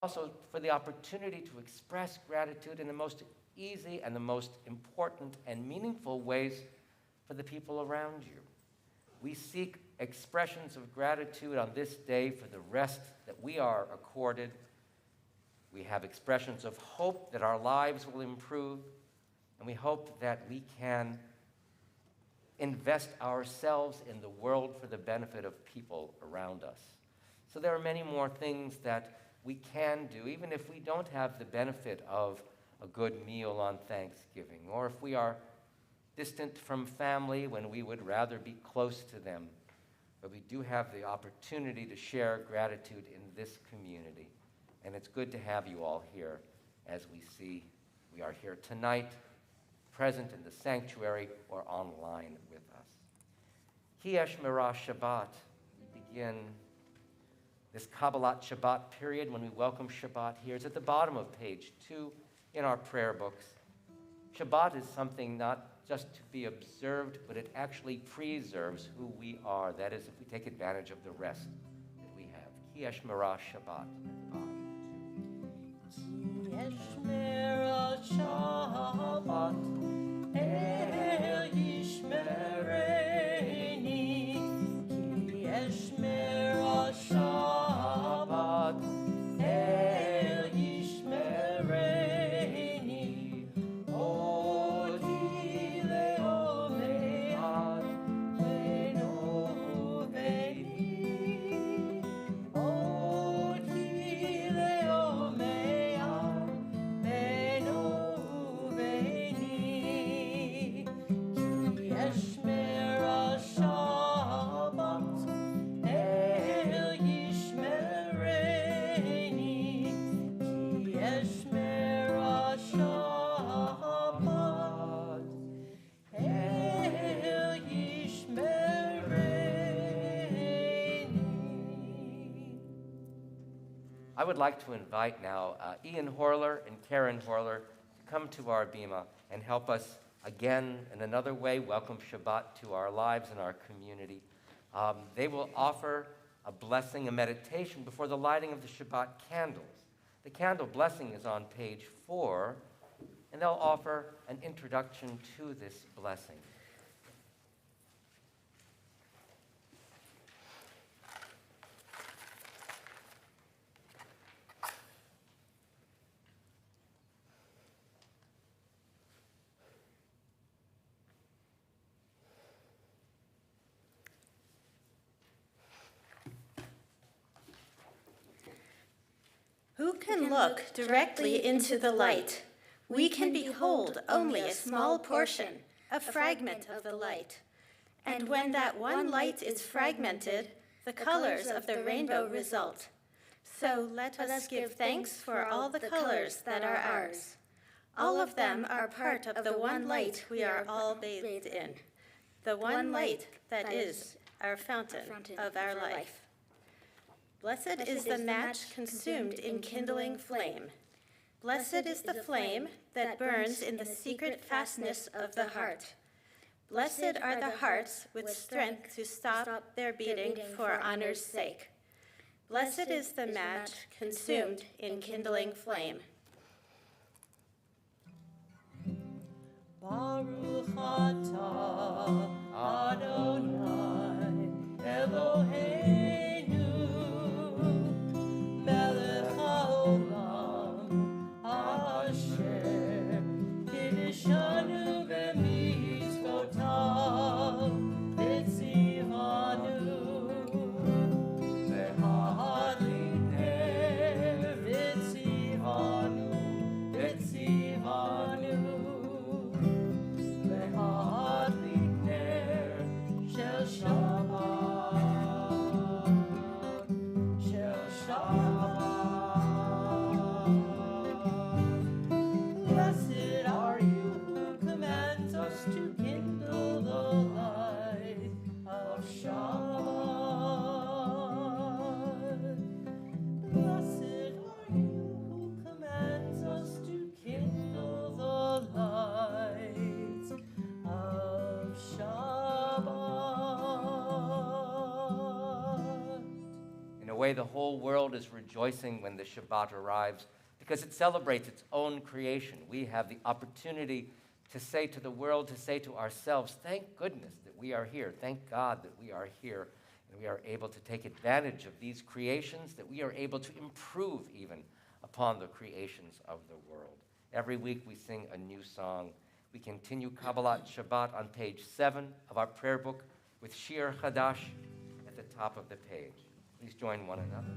Also for the opportunity to express gratitude in the most easy and the most important and meaningful ways for the people around you. We seek expressions of gratitude on this day for the rest that we are accorded. We have expressions of hope that our lives will improve, and we hope that we can invest ourselves in the world for the benefit of people around us. So there are many more things that we can do, even if we don't have the benefit of a good meal on Thanksgiving, or if we are distant from family when we would rather be close to them. But we do have the opportunity to share gratitude in this community. And it's good to have you all here as we see we are here tonight, present in the sanctuary or online with us. Kiesh Mirah Shabbat. We begin this Kabbalat Shabbat period when we welcome Shabbat here. It's at the bottom of page 2 in our prayer books. Shabbat is something not just to be observed, but it actually preserves who we are. That is, if we take advantage of the rest that we have. Kiesh Mirah Shabbat. Kiesh Mirah Shabbat, El Yishmereni. Kiesh Mirah Shabbat, El Yishmereni. Odi leomead beno beni. Odi leomead beno beni. Kiesh Mirah Shabbat, El Yishmereni. Kiesh Mirah Shabbat, El Yishmereni. I would like to invite now Ian Horler and Karen Horler to come to our bima and help us again in another way welcome Shabbat to our lives and our community. They will offer a blessing, a meditation before the lighting of the Shabbat candles. The candle blessing is on page 4, and they'll offer an introduction to this blessing. Who can look directly into the light? We can behold only a small portion, a fragment of the light. And when that one light is fragmented, the colors of the rainbow result. So let us give thanks for all the colors that are ours. All of them are part of the one light we are all bathed in, the one light that is our fountain of our life. Blessed is the match consumed in kindling flame. Blessed is the flame that burns in the secret fastness of the heart. Blessed are the hearts with strength to stop their beating for honor's sake. Blessed is the match consumed in kindling flame. Baruch atah Adonai Eloheinu melech haolam asher kiddushanu b'mitzvotav v'tzivanu v'ha'adliner v'tzivanu way the whole world is rejoicing when the Shabbat arrives because it celebrates its own creation. We have the opportunity to say to the world, to say to ourselves, thank goodness that we are here. Thank God that we are here and we are able to take advantage of these creations, that we are able to improve even upon the creations of the world. Every week we sing a new song. We continue Kabbalat Shabbat on page 7 of our prayer book with Shir Chadash at the top of the page. Please join one another.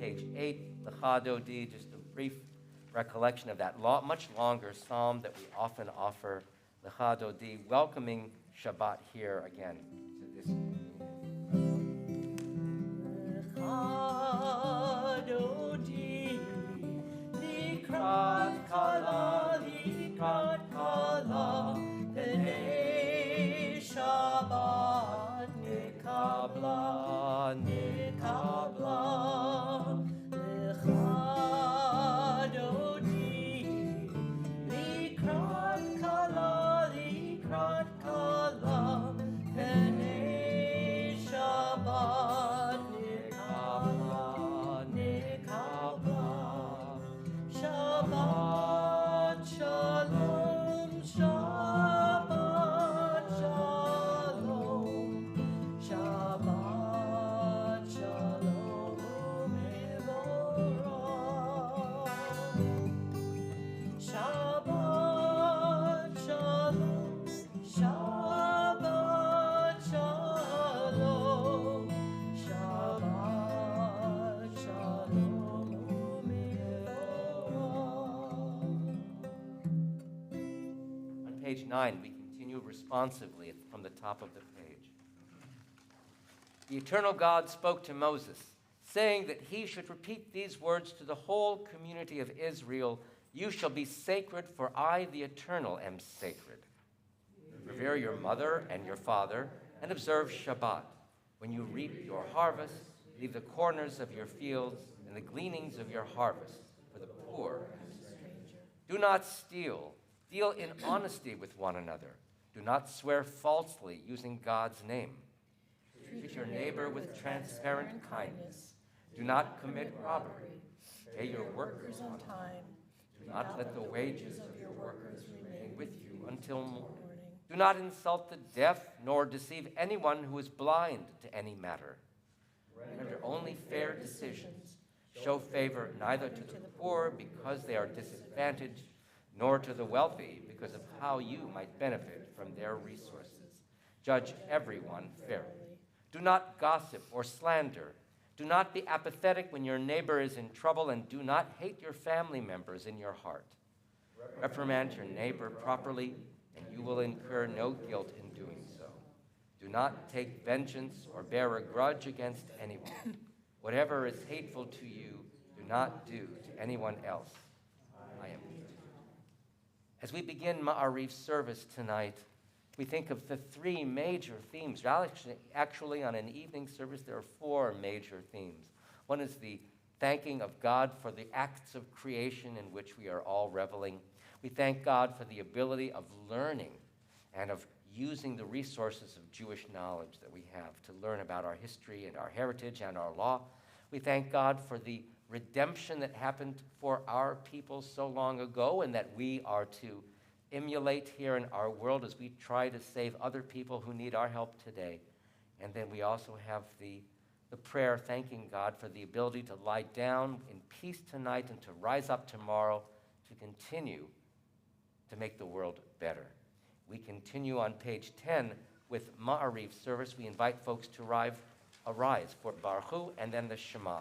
Page 8, the Chadodi, just a brief recollection of that much longer psalm that we often offer, the Chadodi, welcoming Shabbat here again to this Chadodi, likrat kala, penei Shabbat nekabla. Page 9, we continue responsively from the top of the page. The eternal God spoke to Moses, saying that he should repeat these words to the whole community of Israel, "You shall be sacred, for I, the eternal, am sacred. Revere your mother and your father, and observe Shabbat. When you reap your harvest, leave the corners of your fields and the gleanings of your harvest for the poor and the stranger. Do not steal. Deal in honesty with one another. Do not swear falsely using God's name. Treat your neighbor with transparent kindness. Do not commit robbery. Pay your workers on time. Do not let the wages of your workers remain with you until morning. Do not insult the deaf, nor deceive anyone who is blind to any matter. Render only fair decisions. Show favor neither to the poor because they are disadvantaged, nor to the wealthy because of how you might benefit from their resources. Judge everyone fairly. Do not gossip or slander. Do not be apathetic when your neighbor is in trouble, and do not hate your family members in your heart. Reprimand your neighbor properly, and you will incur no guilt in doing so. Do not take vengeance or bear a grudge against anyone. Whatever is hateful to you, do not do to anyone else. I am. As we begin Ma'ariv service tonight, We think of the three major themes. Actually, on an evening service, there are four major themes. One is the thanking of God for the acts of creation in which we are all reveling. We thank God for the ability of learning and of using the resources of Jewish knowledge that we have to learn about our history and our heritage and our law. We thank God for the redemption that happened for our people so long ago and that we are to emulate here in our world as we try to save other people who need our help today. And then we also have the prayer thanking God for the ability to lie down in peace tonight and to rise up tomorrow to continue to make the world better. We continue on page 10 with Ma'ariv service. We invite folks to arise for Baruch Hu and then the Shema.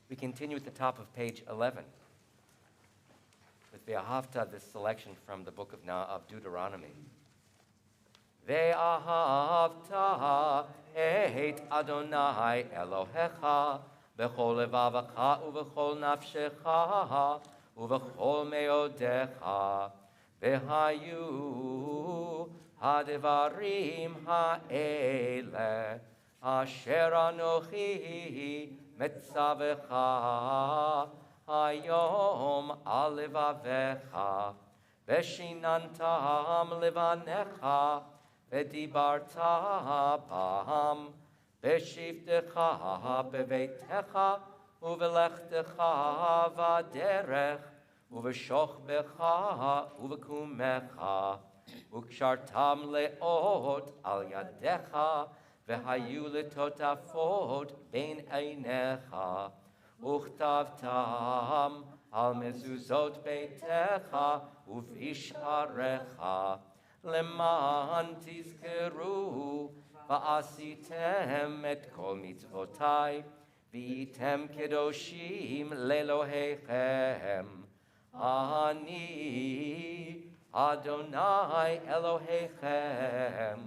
We continue at the top of page 11 with Ve'ahavta, this selection from the book of Deuteronomy. Ve'ahavta et Adonai Elohecha b'chol levavacha u'b'chol nafshecha u'b'chol meodecha v'hayu hadevarim ha'ele asher anochi Metzavecha hayom al levavecha veshinantam levanecha vedibarta bam veshivtecha beveitecha uvelechtecha vaderech uveshochbecha uvekumecha ukshartam leot al yadecha V'hayu letotafot bein einecha, uchtavtam al mezuzot beitecha uv'isharecha, leman tizkeru va'asitem et kol mitzvotai, v'item kedoshim lelohechem. Ani Adonai Elohechem.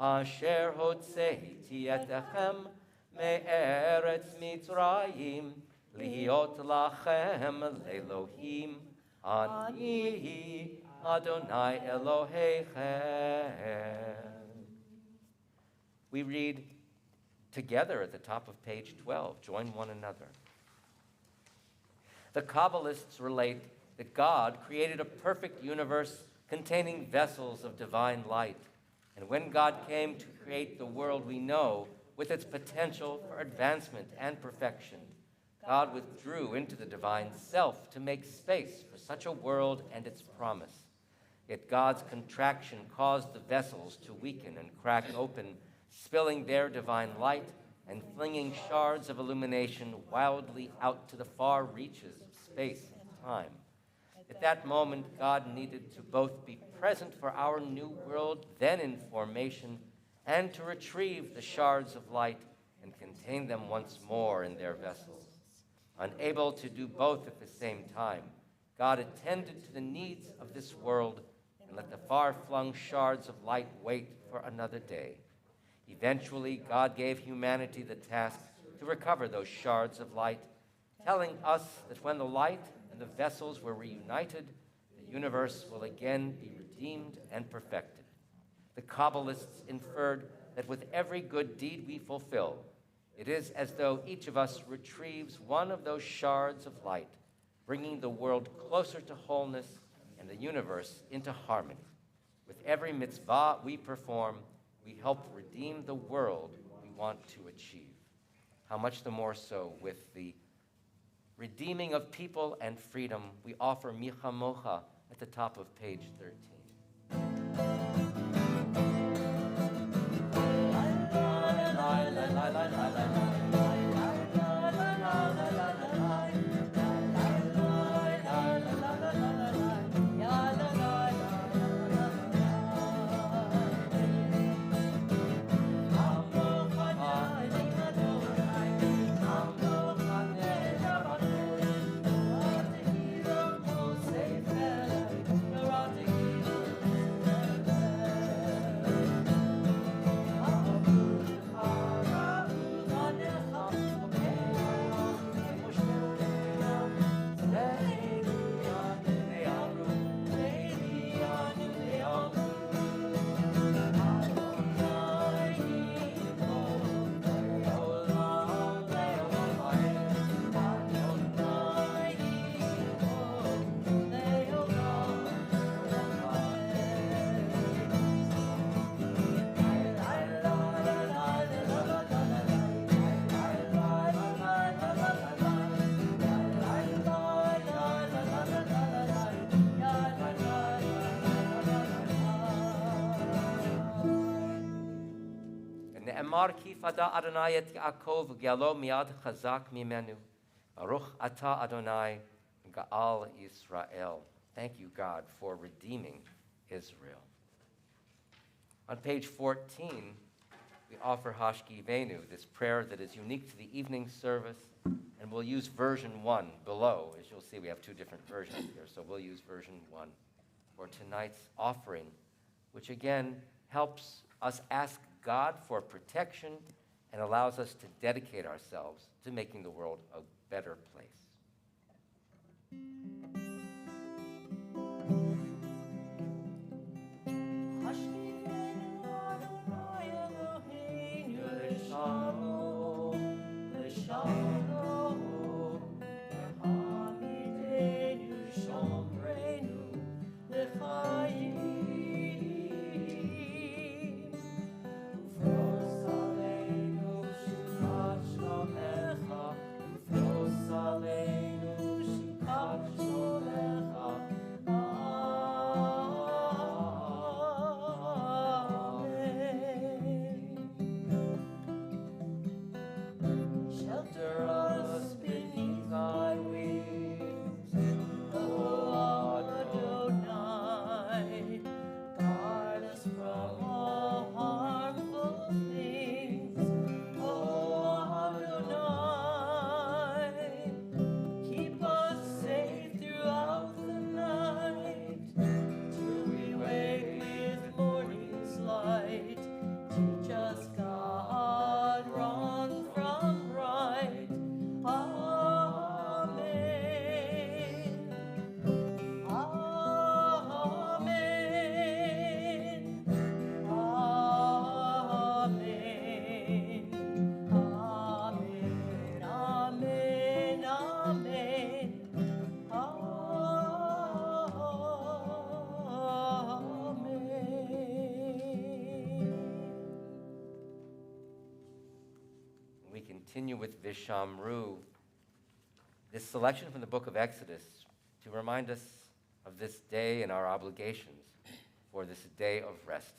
Asher hotzeiti etechem me'eretz Mitzrayim liot lachem le'elohim ani Adonai Elohechem. We read together at the top of page 12. Join one another. The Kabbalists relate that God created a perfect universe containing vessels of divine light. And when God came to create the world we know, with its potential for advancement and perfection, God withdrew into the divine self to make space for such a world and its promise. Yet God's contraction caused the vessels to weaken and crack open, spilling their divine light and flinging shards of illumination wildly out to the far reaches of space and time. At that moment, God needed to both be present for our new world, then in formation, and to retrieve the shards of light and contain them once more in their vessels. Unable to do both at the same time, God attended to the needs of this world and let the far-flung shards of light wait for another day. Eventually, God gave humanity the task to recover those shards of light, telling us that when the light and the vessels were reunited, the universe will again be redeemed and perfected. The Kabbalists inferred that with every good deed we fulfill, it is as though each of us retrieves one of those shards of light, bringing the world closer to wholeness and the universe into harmony. With every mitzvah we perform, we help redeem the world we want to achieve. How much the more so with the redeeming of people and freedom we offer Micha Mocha at the top of page 13. Ne'emar ki fada Adonai et Yaakov g'alo miad chazak mimenu. Baruch ata Adonai ga'al Yisrael. Thank you, God, for redeeming Israel. On page 14, we offer Hashkivenu, this prayer that is unique to the evening service, and we'll use version 1 below. As you'll see, we have two different versions here, so we'll use version 1 for tonight's offering, which again helps us ask God for protection and allows us to dedicate ourselves to making the world a better place. We continue with Vishamru, this selection from the book of Exodus, to remind us of this day and our obligations for this day of rest.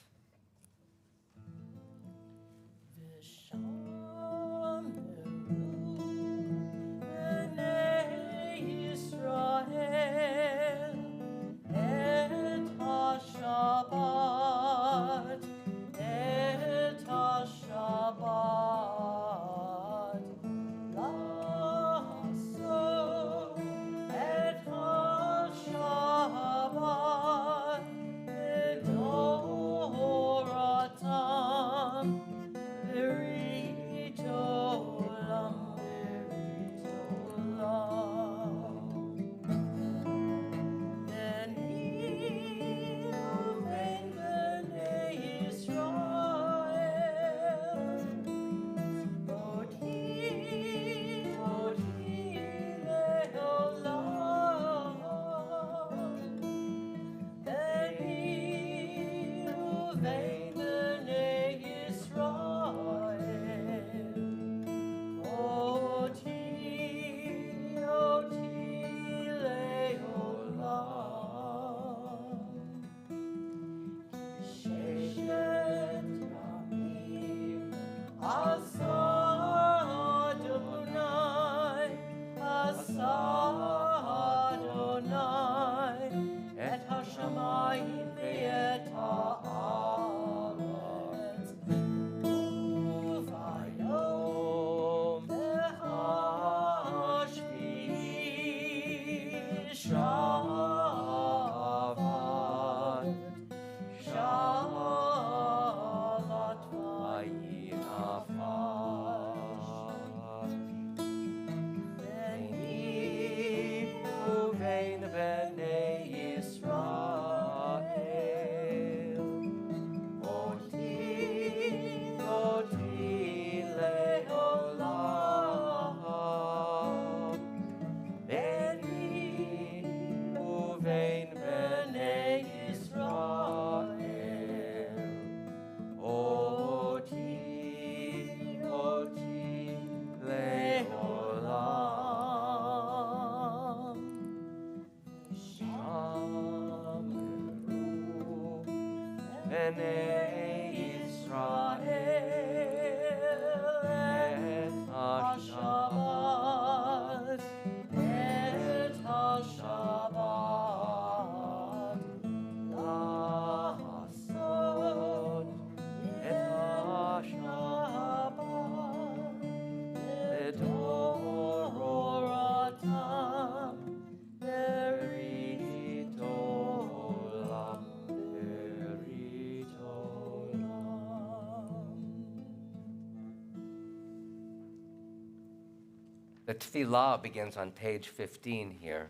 The tefillah begins on page 15 here.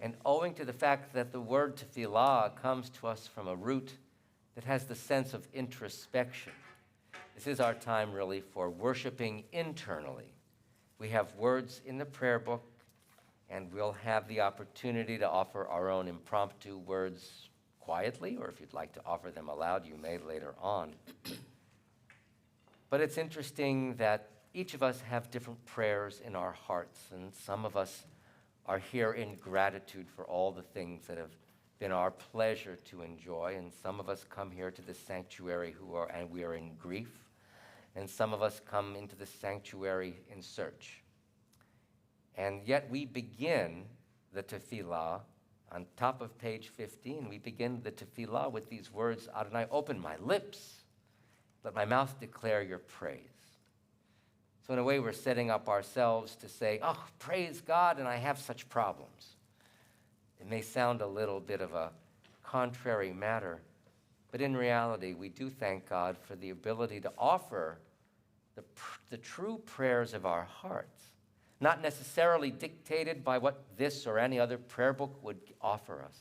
And owing to the fact that the word tefillah comes to us from a root that has the sense of introspection, this is our time really for worshiping internally. We have words in the prayer book, and we'll have the opportunity to offer our own impromptu words quietly, or if you'd like to offer them aloud, you may later on. But it's interesting that each of us have different prayers in our hearts, and some of us are here in gratitude for all the things that have been our pleasure to enjoy, and some of us come here to the sanctuary and we are in grief, and some of us come into the sanctuary in search. And yet we begin the tefillah on top of page 15. We begin the tefillah with these words, Adonai, open my lips, let my mouth declare your praise. So in a way, we're setting up ourselves to say, oh, praise God, and I have such problems. It may sound a little bit of a contrary matter, but in reality, we do thank God for the ability to offer the true prayers of our hearts, not necessarily dictated by what this or any other prayer book would offer us,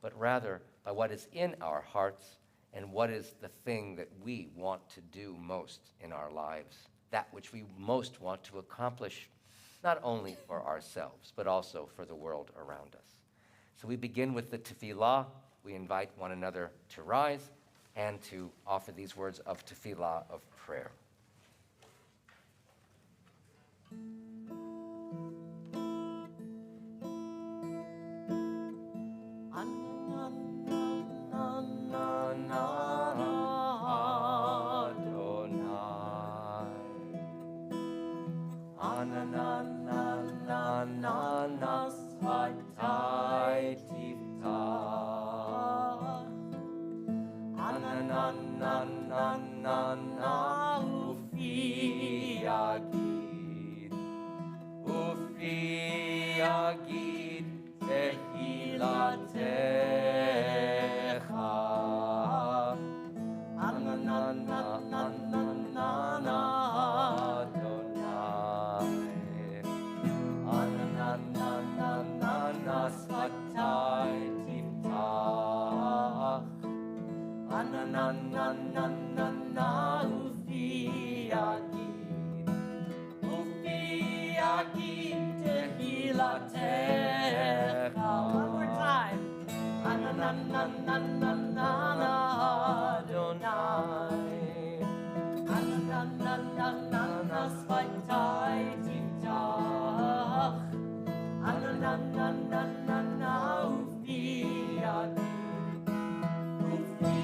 but rather by what is in our hearts and what is the thing that we want to do most in our lives, that which we most want to accomplish, not only for ourselves, but also for the world around us. So we begin with the tefillah. We invite one another to rise and to offer these words of tefillah, of prayer. Ananana svatai tiftach. Ananana ufi agid. Ufi agid tehilatecha. Ananana Svatai tiftach. Ananana ufi agid. Ufi agid tehilatecha. One more time. Ananana Adonai. Ananana Svatai tiftach. Ananana ufi agid. Ufi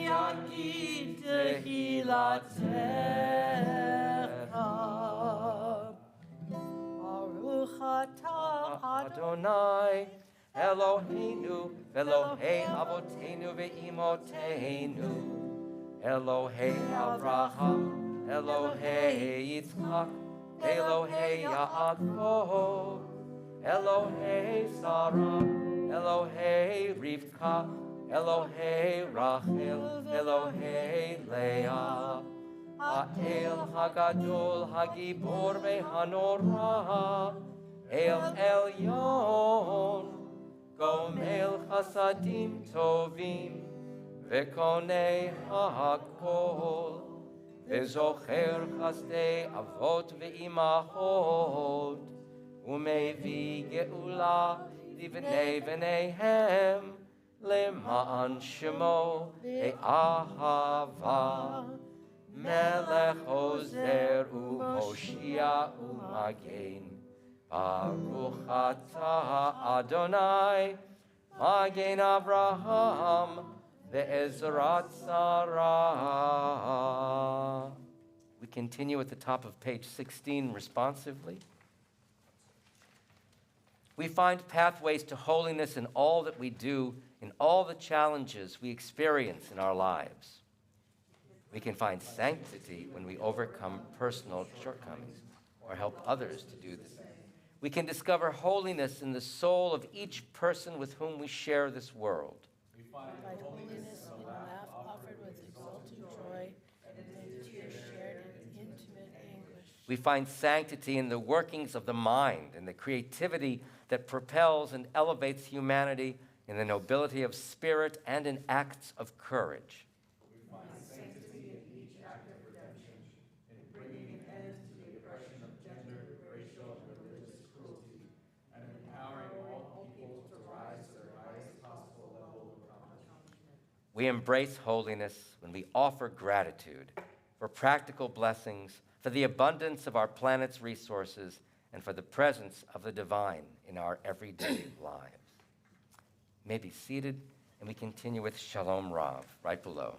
agid tehilatecha. Baruch atah Adonai Eloheinu Elohei Avoteinu ve'imoteinu Elohei Avraham Elohei Yitzchak Elohei Yaakov Elohei Sarah Elohei Rivka Elohei Rachel Elohei Leah Ha'el Hagadol Hagibor ve'hanora El Elyon Gomel Chasadim Tovim Vekonei Ha'akol Vezocher Chasdei Avot ve'imahot Umevi Geula Livnei V'neihem Le'ma'an Shemo Be'ahava Melech Ozer U'Moshia U'Magen Baruch atah Adonai Magen Avraham ve'ezrat Sarah. We continue at the top of page 16 responsively. We find pathways to holiness in all that we do, in all the challenges we experience in our lives. We can find sanctity when we overcome personal shortcomings or help others to do the same. We can discover holiness in the soul of each person with whom we share this world. We find holiness in laugh offered with exultant joy and in tears shared in intimate anguish. We find sanctity in the workings of the mind and the creativity that propels and elevates humanity, in the nobility of spirit and in acts of courage. We find sanctity in each act of redemption, in bringing an end to the oppression of gender, racial, and religious cruelty, and empowering all people to rise to their highest possible level of accomplishment. We embrace holiness when we offer gratitude for practical blessings, for the abundance of our planet's resources, and for the presence of the divine in our everyday lives. You may be seated, and we continue with Shalom Rav, right below.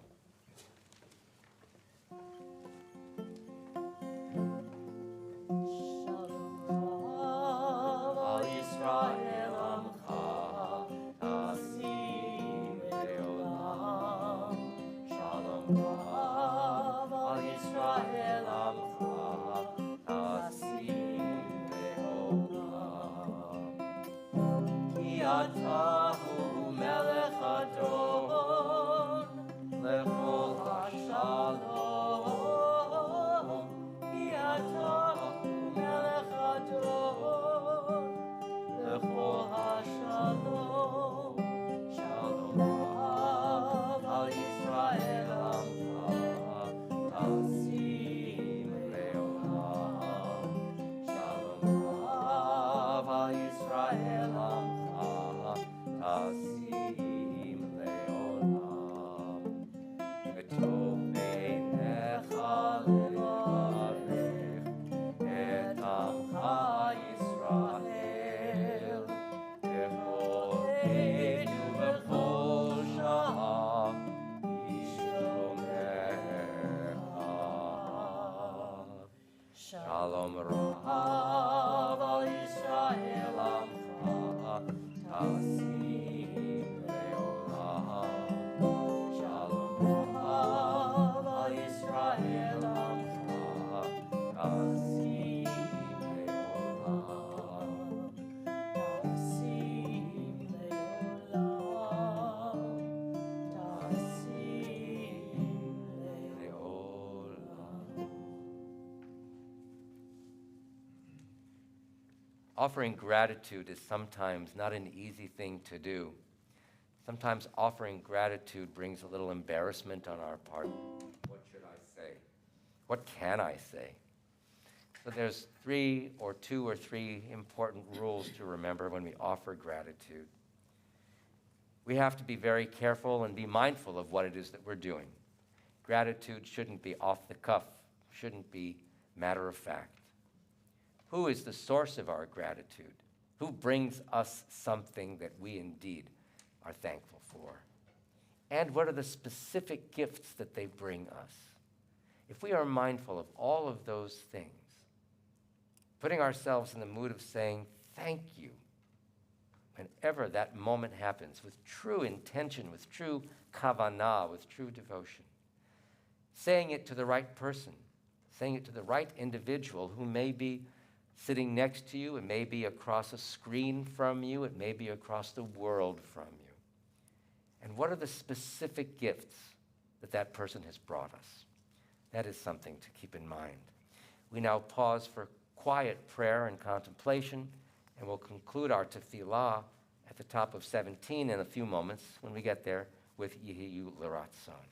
Shalom Rahav al Yisrael Amcha Tasim Leolam. Shalom Rahav al Yisrael Amcha Tasim Leolam. Tasim Leolam. Tasim Leolam. Offering gratitude is sometimes not an easy thing to do. Sometimes offering gratitude brings a little embarrassment on our part. What should I say? What can I say? So there's two or three important rules to remember when we offer gratitude. We have to be very careful and be mindful of what it is that we're doing. Gratitude shouldn't be off the cuff, shouldn't be matter of fact. Who is the source of our gratitude? Who brings us something that we indeed are thankful for? And what are the specific gifts that they bring us? If we are mindful of all of those things, putting ourselves in the mood of saying thank you whenever that moment happens, with true intention, with true kavanah, with true devotion, saying it to the right person, saying it to the right individual who may be sitting next to you, it may be across a screen from you, it may be across the world from you. And what are the specific gifts that that person has brought us? That is something to keep in mind. We now pause for quiet prayer and contemplation, and we'll conclude our tefillah at the top of 17 in a few moments when we get there with Yehiyu L'Ratzon.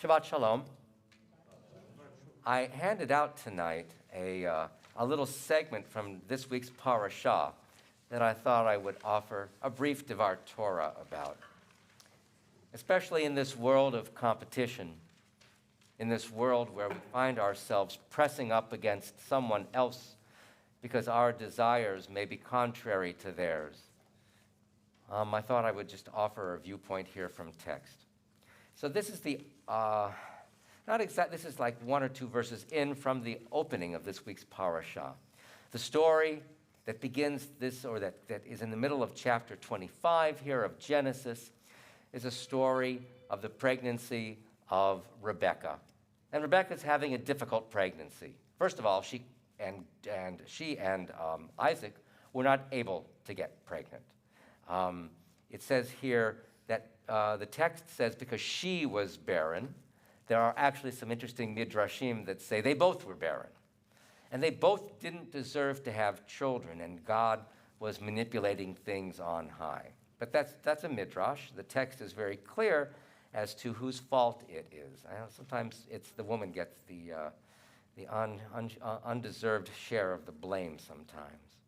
Shabbat Shalom. I handed out tonight a little segment from this week's parashah that I thought I would offer a brief Devar Torah about. Especially in this world of competition, in this world where we find ourselves pressing up against someone else because our desires may be contrary to theirs. I thought I would just offer a viewpoint here from text. So this is the, this is like one or two verses in from the opening of this week's parashah. The story that begins this, or that is in the middle of chapter 25 here of Genesis, is a story of the pregnancy of Rebekah. And Rebekah's having a difficult pregnancy. First of all, she and Isaac were not able to get pregnant. It says here that the text says because she was barren. There are actually some interesting midrashim that say they both were barren. And they both didn't deserve to have children, and God was manipulating things on high. But that's a midrash. The text is very clear as to whose fault it is. I know sometimes it's the woman gets the undeserved share of the blame sometimes.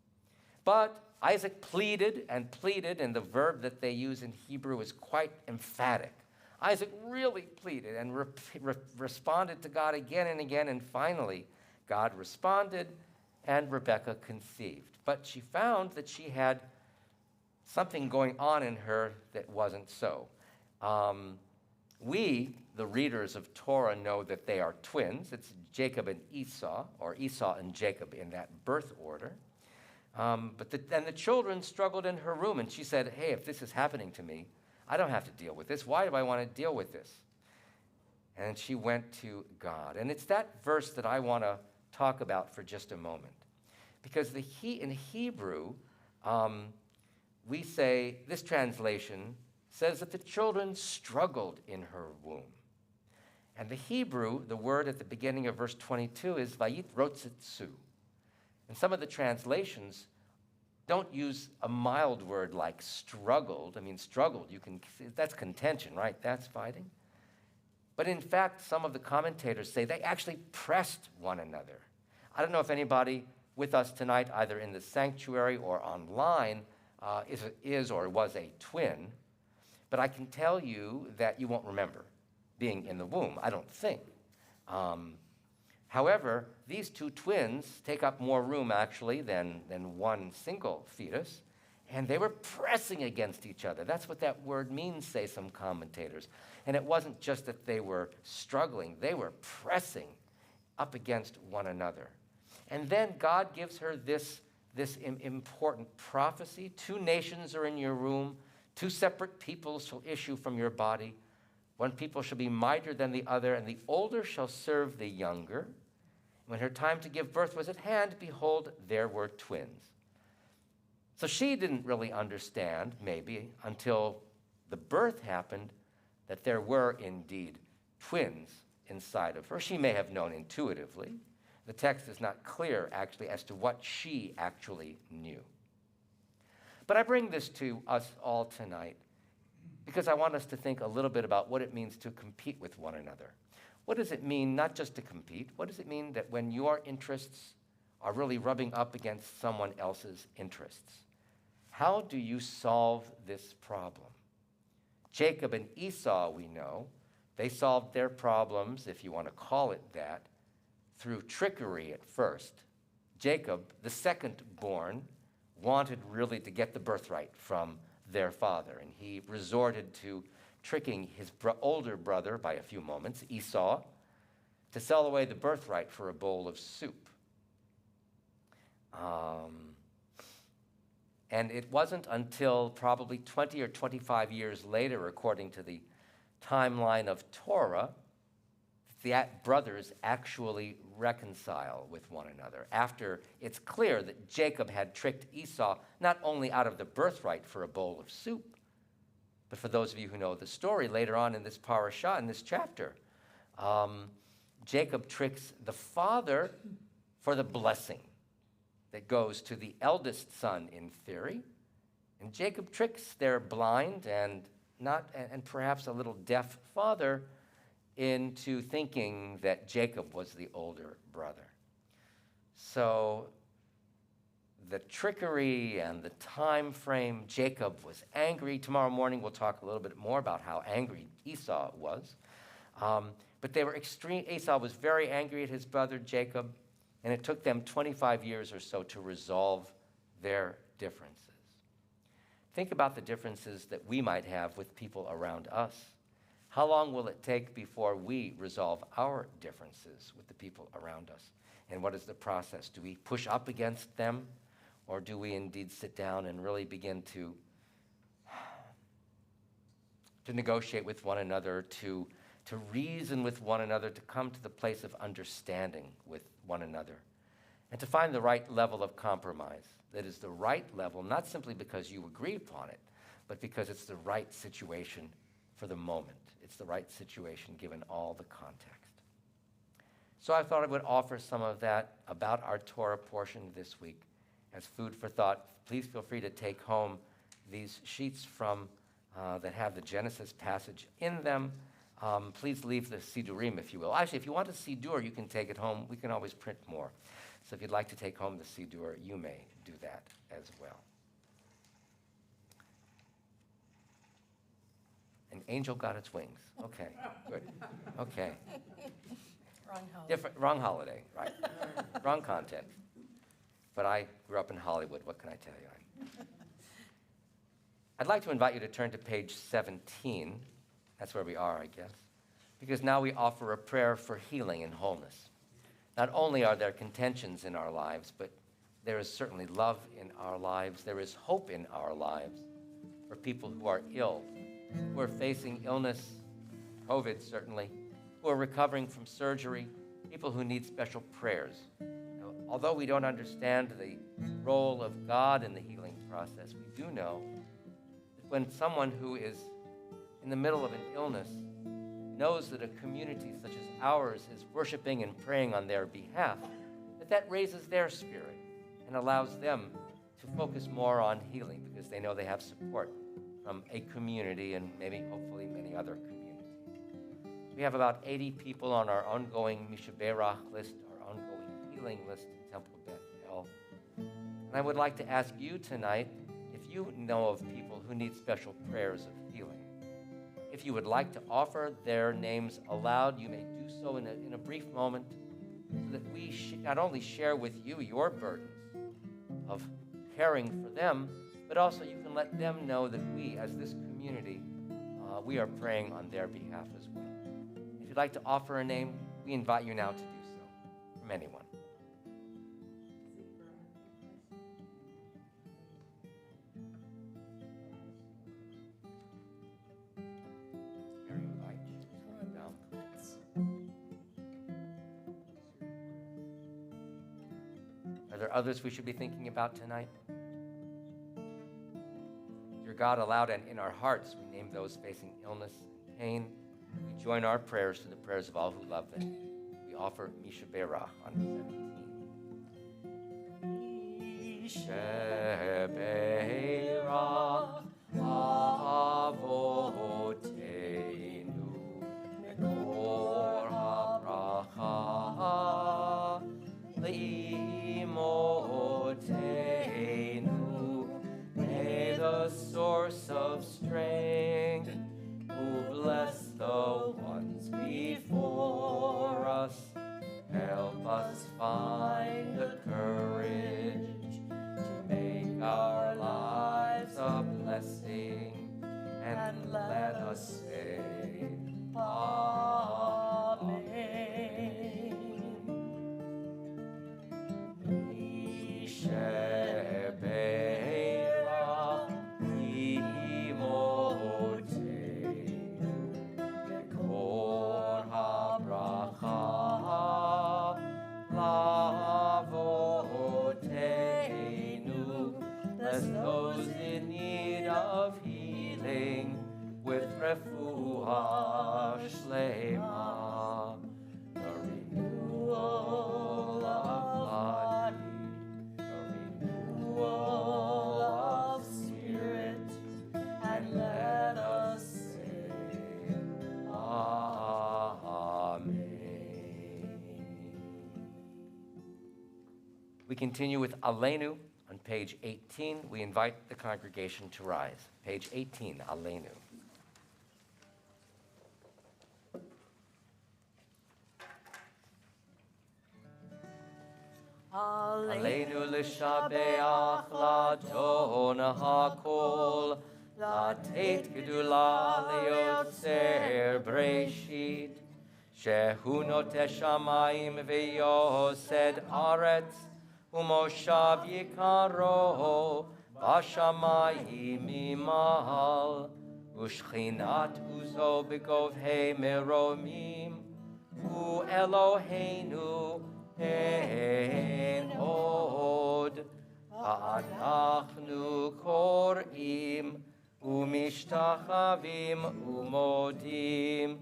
But Isaac pleaded and pleaded, and the verb that they use in Hebrew is quite emphatic. Isaac really pleaded and responded to God again and again, and finally God responded, and Rebekah conceived. But she found that she had something going on in her that wasn't so. We, the readers of Torah, know that they are twins. It's Jacob and Esau, or Esau and Jacob in that birth order. But the children struggled in her room, and she said, hey, if this is happening to me, I don't have to deal with this. Why do I want to deal with this? And she went to God. And it's that verse that I want to talk about for just a moment. Because in Hebrew, we say, this translation says that the children struggled in her womb. And the Hebrew, the word at the beginning of verse 22 is vayit rotzitsu. And some of the translations don't use a mild word like struggled. I mean, struggled, that's contention, right? That's fighting. But in fact, some of the commentators say they actually pressed one another. I don't know if anybody with us tonight, either in the sanctuary or online, is or was a twin, but I can tell you that you won't remember being in the womb, I don't think. However, these two twins take up more room, actually, than one single fetus, and they were pressing against each other. That's what that word means, say some commentators. And it wasn't just that they were struggling, they were pressing up against one another. And then God gives her this important prophecy. 2 nations are in your womb, 2 separate peoples shall issue from your body. One people shall be mightier than the other, and the older shall serve the younger. When her time to give birth was at hand, behold, there were twins. So she didn't really understand, maybe, until the birth happened, that there were indeed twins inside of her. She may have known intuitively. The text is not clear, actually, as to what she actually knew. But I bring this to us all tonight because I want us to think a little bit about what it means to compete with one another. What does it mean not just to compete? What does it mean that when your interests are really rubbing up against someone else's interests? How do you solve this problem? Jacob and Esau, we know, they solved their problems, if you want to call it that, through trickery at first. Jacob, the second born, wanted really to get the birthright from their father, and he resorted to tricking his older brother by a few moments, Esau, to sell away the birthright for a bowl of soup. And it wasn't until probably 20 or 25 years later, according to the timeline of Torah, the brothers actually reconcile with one another, after it's clear that Jacob had tricked Esau not only out of the birthright for a bowl of soup, but for those of you who know the story, later on in this parashah, in this chapter, Jacob tricks the father for the blessing that goes to the eldest son, in theory. And Jacob tricks their blind and perhaps a little deaf father into thinking that Jacob was the older brother. So the trickery and the time frame, Jacob was angry. Tomorrow morning we'll talk a little bit more about how angry Esau was. But they were extreme. Esau was very angry at his brother Jacob, and it took them 25 years or so to resolve their differences. Think about the differences that we might have with people around us. How long will it take before we resolve our differences with the people around us? And what is the process? Do we push up against them, or do we indeed sit down and really begin to negotiate with one another, to reason with one another, to come to the place of understanding with one another, and to find the right level of compromise that is the right level, not simply because you agree upon it, but because it's the right situation for the moment. It's the right situation given all the context. So I thought I would offer some of that about our Torah portion this week as food for thought. Please feel free to take home these sheets from that have the Genesis passage in them. Please leave the Sidurim, if you will. Actually, if you want a Sidur, you can take it home. We can always print more. So if you'd like to take home the Sidur, you may do that as well. An angel got its wings. Okay, good. Okay. Wrong holiday. Wrong holiday, right? Wrong context. But I grew up in Hollywood. What can I tell you? I'd like to invite you to turn to page 17. That's where we are, I guess. Because now we offer a prayer for healing and wholeness. Not only are there contentions in our lives, but there is certainly love in our lives. There is hope in our lives for people who are ill, who are facing illness, COVID certainly, who are recovering from surgery, people who need special prayers. Now, although we don't understand the role of God in the healing process, we do know that when someone who is in the middle of an illness knows that a community such as ours is worshiping and praying on their behalf, that raises their spirit and allows them to focus more on healing because they know they have support from a community and maybe, hopefully, many other communities. We have about 80 people on our ongoing Mishaberach list, our ongoing healing list in Temple Beth El. And I would like to ask you tonight if you know of people who need special prayers of healing. If you would like to offer their names aloud, you may do so in a brief moment so that we not only share with you your burdens of caring for them, but also you can let them know that we, as this community, we are praying on their behalf as well. If you'd like to offer a name, we invite you now to do so from anyone. Are there others we should be thinking about tonight? Dear God, aloud and in our hearts, we name those facing illness and pain. We join our prayers to the prayers of all who love them. We offer Misha Berach on 17. Misha Berach Avotenu Mekor HaBracha Le'imotenu. May the source of strength who bless the ones before us help us find the courage to make our lives a blessing, and let us say Amen. Misheberach imotenu Mekor habracha lavotenu. Bless those in need of healing with refuah shlema, the renewal of body, the renewal of spirit, and let us say Amen. We continue with Aleinu on page 18. We invite the congregation to rise. Page 18, Aleinu. Aleinu l'shabeach l'adon ha'kol, l'tet gedula liotzer breshit, shehu noteh shamayim v'yosed aretz, umoshav yikaro b'shamayim imahal, u'shchinat uzo b'govhei meromim, u'Eloheinu אין עוד, אנחנו קוראים ומשתחווים ומודים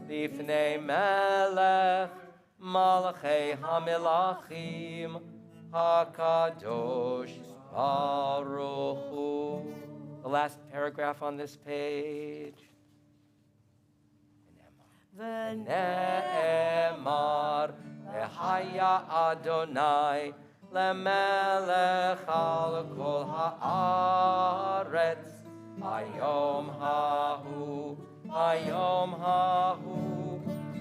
לפני מלך מלכי המלכים הקדוש ברוך הוא. The last paragraph on this page. ונאמר Haya Adonai lemelech al kol haaretz hayom hahu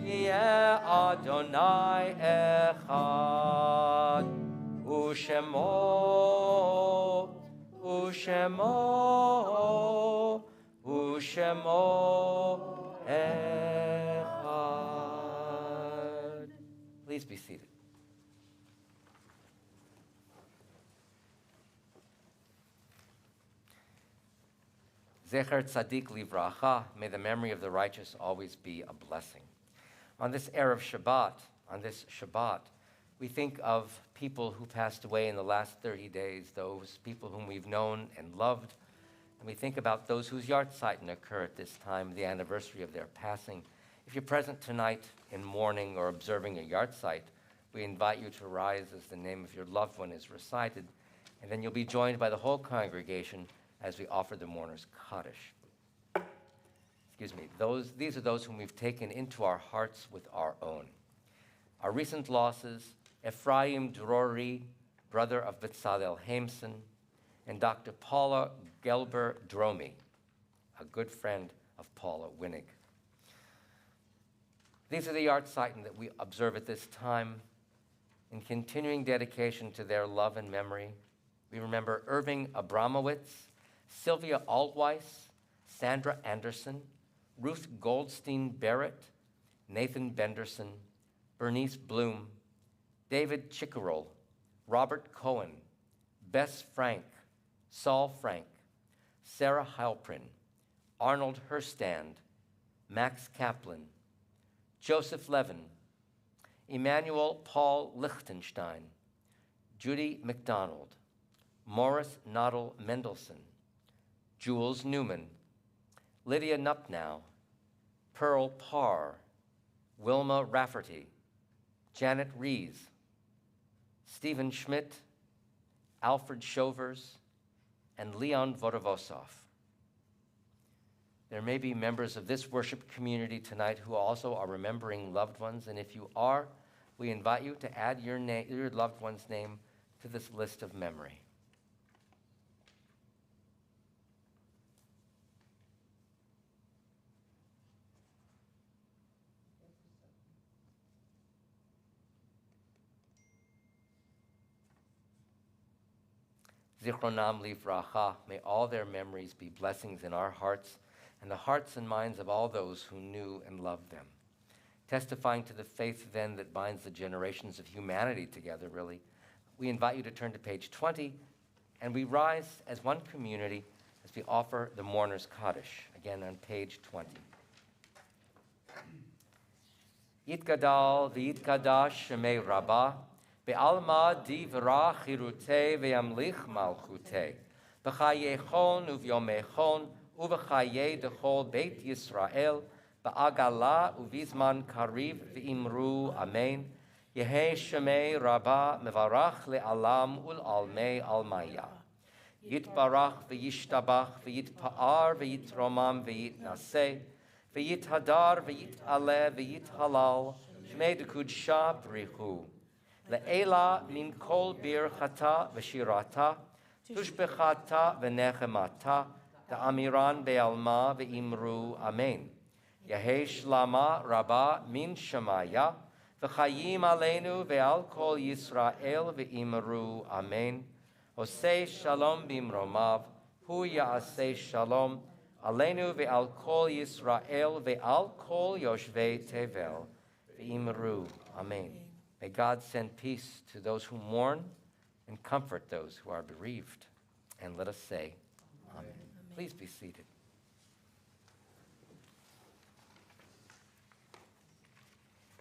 yeh Adonai echad ushemo echad. Please be seated. Zecher Tzadik Livracha, may the memory of the righteous always be a blessing. On this Erev Shabbat, we think of people who passed away in the last 30 days, those people whom we've known and loved, and we think about those whose Yartzeiten occur at this time, the anniversary of their passing. If you're present tonight in mourning or observing a Yartzeit, we invite you to rise as the name of your loved one is recited, and then you'll be joined by the whole congregation as we offer the mourner's Kaddish. These are those whom we've taken into our hearts with our own. Our recent losses, Ephraim Drori, brother of Betzalel Haimson, and Dr. Paula Gelber Dromi, a good friend of Paula Winnig. These are the Yartzeiten that we observe at this time. In continuing dedication to their love and memory, we remember Irving Abramowitz, Sylvia Altweiss, Sandra Anderson, Ruth Goldstein Barrett, Nathan Benderson, Bernice Bloom, David Chickerell, Robert Cohen, Bess Frank, Saul Frank, Sarah Heilprin, Arnold Herstand, Max Kaplan, Joseph Levin, Emmanuel Paul Lichtenstein, Judy McDonald, Morris Noddle Mendelson, Jules Newman, Lydia Nupnow, Pearl Parr, Wilma Rafferty, Janet Rees, Stephen Schmidt, Alfred Shovers, and Leon Vodovosov. There may be members of this worship community tonight who also are remembering loved ones, and if you are, we invite you to add your loved one's name to this list of memory. Zichronam livracha, may all their memories be blessings in our hearts and the hearts and minds of all those who knew and loved them. Testifying to the faith then that binds the generations of humanity together, really, we invite you to turn to page 20, and we rise as one community as we offer the mourner's Kaddish, again on page 20. Yitgadal v'yitkadash shemei Rabbah, be'alma divra chirutei ve'yamlich malchutei, b'chayechon uvyomechon u'b'chayei dechol Beit Yisrael, ba'agala uvizman kariv v'imru amen, Yehei shemei Rabbah mevarach le'alam ul'almei almaya. Yitbarach v'yishtabach v'yitpa'ar v'yitromam v'yitnaseh, v'yithadar v'yit'aleh v'yithalal, shmei dekudsha brichu. Le'ela min kol birchata v'shirata, tushbechata v'nechemata, da'amiran be'alma ve'imru amen. Yehesh lama rabba min shamaya, v'chayim aleinu ve'al kol Yisrael ve'imru amen. Osei shalom bimromav, hu ya'aseh shalom, aleinu ve'al kol Yisrael ve'al kol yoshvei tevel ve'imru amen. May God send peace to those who mourn and comfort those who are bereaved. And let us say, amen. Please be seated.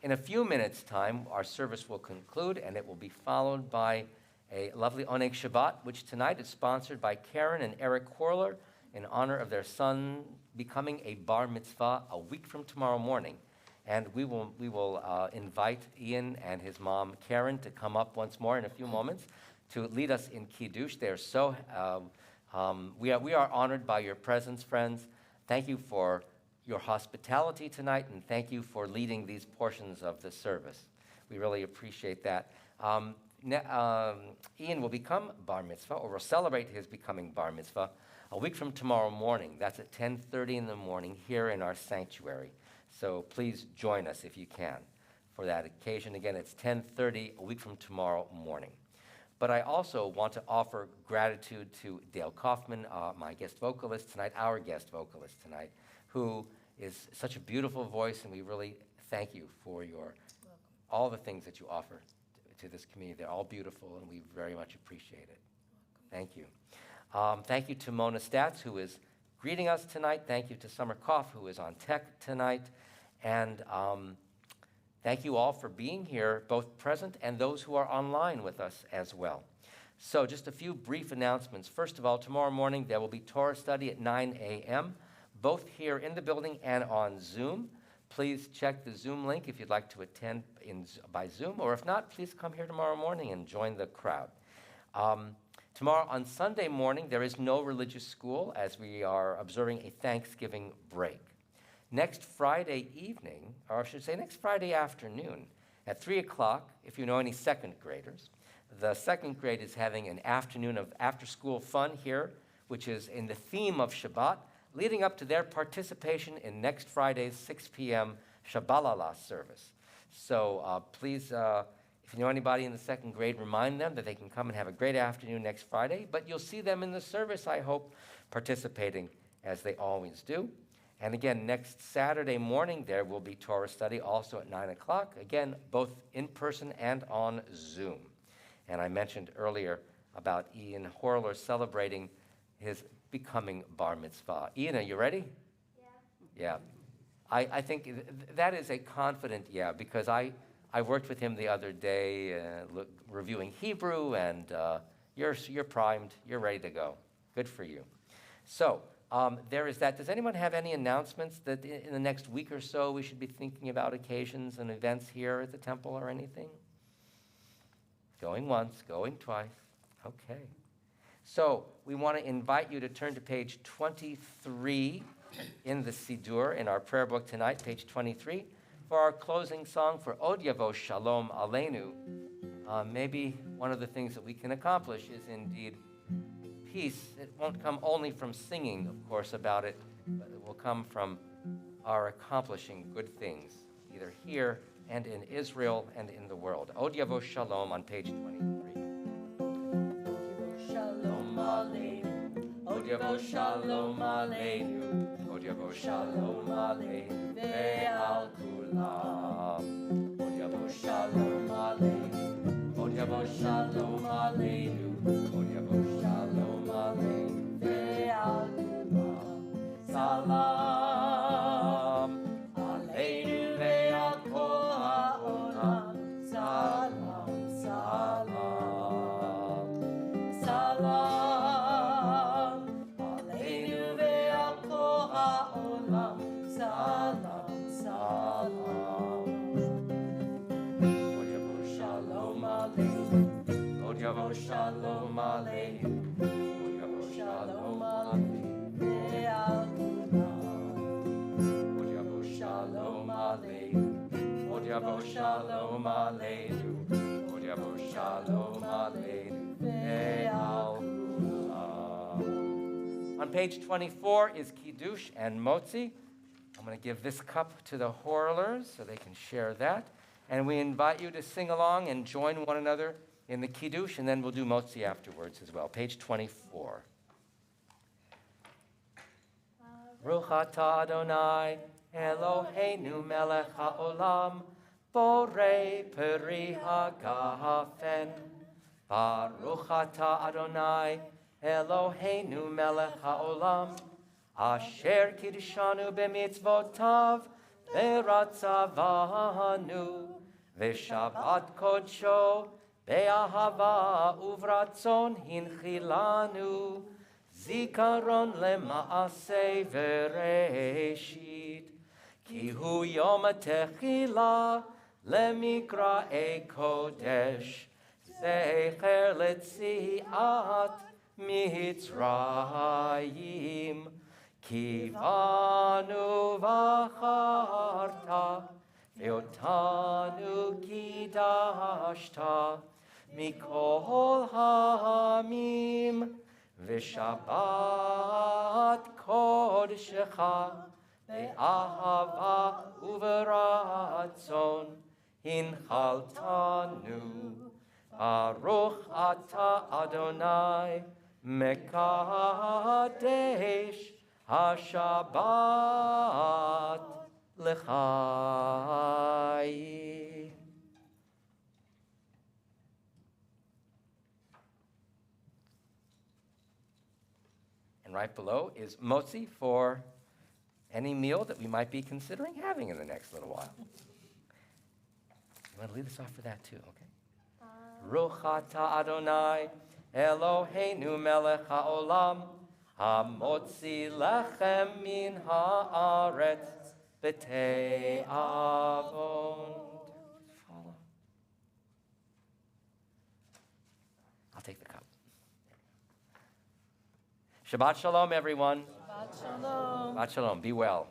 In a few minutes' time, our service will conclude, and it will be followed by a lovely Oneg Shabbat, which tonight is sponsored by Karen and Eric Horler in honor of their son becoming a bar mitzvah a week from tomorrow morning. And we will invite Ian and his mom, Karen, to come up once more in a few moments to lead us in Kiddush. They are so, we are honored by your presence, friends. Thank you for your hospitality tonight, and thank you for leading these portions of the service. We really appreciate that. Ian will become bar mitzvah, or will celebrate his becoming bar mitzvah a week from tomorrow morning. That's at 10:30 in the morning here in our sanctuary. So please join us if you can for that occasion. Again, it's 10:30 a week from tomorrow morning. But I also want to offer gratitude to Dale Kaufman, my guest vocalist tonight, our guest vocalist tonight, who is such a beautiful voice, and we really thank you for all the things that you offer to this community. They're all beautiful, and we very much appreciate it. Thank you. Thank you to Mona Statz, who is greeting us tonight. Thank you to Summer Koff, who is on tech tonight. And thank you all for being here, both present and those who are online with us as well. So just a few brief announcements. First of all, tomorrow morning there will be Torah study at 9 a.m., both here in the building and on Zoom. Please check the Zoom link if you'd like to attend by Zoom, or if not, please come here tomorrow morning and join the crowd. Tomorrow on Sunday morning, there is no religious school as we are observing a Thanksgiving break. Next Friday evening, or I should say next Friday afternoon, at 3 o'clock, if you know any second graders, the second grade is having an afternoon of after-school fun here, which is in the theme of Shabbat, leading up to their participation in next Friday's 6 p.m. Shabbalala service. So please, if you know anybody in the second grade, remind them that they can come and have a great afternoon next Friday, but you'll see them in the service, I hope, participating as they always do. And again, next Saturday morning, there will be Torah study also at 9 o'clock, again, both in person and on Zoom. And I mentioned earlier about Ian Horler celebrating his becoming bar mitzvah. Ian, are you ready? Yeah. I think that is a confident yeah, because I worked with him the other day reviewing Hebrew, and you're primed, you're ready to go. Good for you. So there is that. Does anyone have any announcements that in the next week or so we should be thinking about occasions and events here at the temple or anything? Going once, going twice. Okay. So we want to invite you to turn to page 23 in the Siddur, in our prayer book tonight, page 23, for our closing song for Od Yavo Shalom Aleinu. Maybe one of the things that we can accomplish is indeed peace. It won't come only from singing, of course, about it, but it will come from our accomplishing good things, either here and in Israel and in the world. Od Yavo Shalom on page 23. Od Yavo Shalom Aleinu, Od Yavo Shalom Aleinu, ve'al kulam. Od Yavo Shalom Aleinu, Od Yavo Shalom Aleinu, Od Yavo Shalom Aleinu, ve'al kulam. Salam Aleinu ve'al kol ha'olam. Salam, salam, salam. Shalom Aleinu, Od Yavo Shalom Aleinu, ve'al kulam. Od Yavo Shalom Aleinu, Od Yavo Shalom Aleinu, Od Yavo Shalom Aleinu Ve'al Kulam. On page 24 is Kiddush and Motzi. I'm going to give this cup to the whirlers so they can share that. And we invite you to sing along and join one another in the Kiddush, and then we'll do Motzi afterwards as well. Page 24. Baruch atah Adonai, Eloheinu melech haolam, borei peri hagafen. Baruch atah Adonai, Eloheinu melech haolam, asher kiddushanu b'mitzvotav, v'ratzavanu, v'shabbat kodsho, be'ahava uvratzon hinchilanu, zikaron lema'aseh v'reshit, ki hu yom techila lemikra'ei kodesh, zecher letziat mitzrayim, ki vanu v'acharta, ve'otanu kidashta, mikol ha'amim, v'shabbat kodeshecha, ve'ahava uveratzon, hinchaltanu. Baruch atah Adonai, mekadesh ha-shabbat l'chaim. And right below is motzi for any meal that we might be considering having in the next little while. You want to lead us off for that too, okay? Baruch atah Adonai, Eloheinu melech haolam, hamotzi lechem min haaretz b'tei avon. Follow. I'll take the cup. Shabbat Shalom, everyone. Shabbat Shalom. Shabbat Shalom. Be well.